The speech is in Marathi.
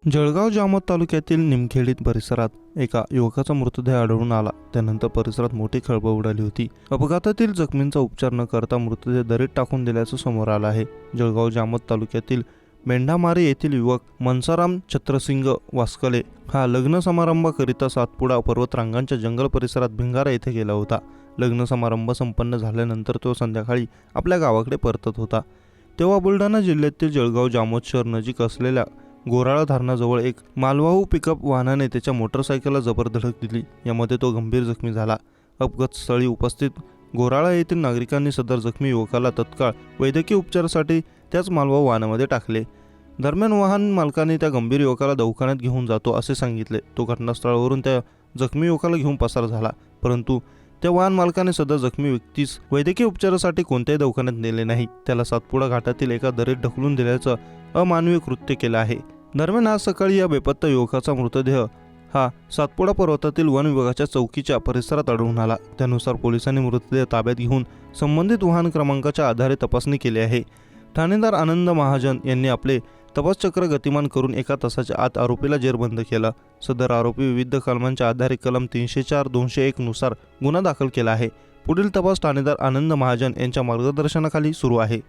जळगाव जामोद तालुक्यातील निमखेड परिसरात एका युवकाचा मृतदेह आढळून आला. त्यानंतर परिसरात मोठी खळबळ उडाली होती. अपघातातील जखमींचा उपचार न करता मृतदेह दरीत टाकून दिल्याचं समोर आलं आहे. जळगाव जामोद तालुक्यातील मेंढामारी येथील युवक मनसाराम छत्रसिंग वास्कले हा लग्न समारंभाकरिता सातपुडा पर्वतरांगांच्या जंगल परिसरात भिंगारा येथे गेला होता. लग्न समारंभ संपन्न झाल्यानंतर तो संध्याकाळी आपल्या गावाकडे परतत होता. तेव्हा बुलढाणा जिल्ह्यातील जळगाव जामोद शहर नजीक असलेल्या गोराळा धरणाजवळ एक मालवाहू पिकअप वाहनाने त्याच्या मोटरसायकलला जबर धडक दिली. यामध्ये तो गंभीर जखमी झाला. अपघातस्थळी उपस्थित गोराळा येथील नागरिकांनी सदर जखमी युवकाला तत्काळ वैद्यकीय उपचारासाठी त्याच मालवाहू वाहनामध्ये टाकले. दरम्यान वाहन मालकाने त्या गंभीर युवकाला दवाखान्यात घेऊन जातो असे सांगितले. तो घटनास्थळावरून त्या जखमी युवकाला घेऊन पसार झाला, परंतु त्या वाहन मालकाने सदर जखमी व्यक्तीस वैद्यकीय उपचारासाठी कोणत्याही दवाखान्यात नेले नाही. त्याला सातपुडा घाटातील एका दरीत ढकलून दिल्याचं अमानवीय कृत्य केलं आहे. दरम्यान आज सकाळी या बेपत्ता युवकाचा मृतदेह हा सातपुडा पर्वतातील वन विभागाच्या चौकीच्या परिसरात आढळून आला. त्यानुसार पोलिसांनी मृतदेह ताब्यात घेऊन संबंधित वाहन क्रमांकाच्या आधारे तपासणी केली आहे. ठाणेदार आनंद महाजन यांनी आपले तपासचक्र गतिमान करून एका तासाच्या आत आरोपीला जेरबंद केला. सदर आरोपी विविध कलमांच्या आधारे कलम 304-201 नुसार गुन्हा दाखल केला आहे. पुढील तपास ठाणेदार आनंद महाजन यांच्या मार्गदर्शनाखाली सुरू आहे.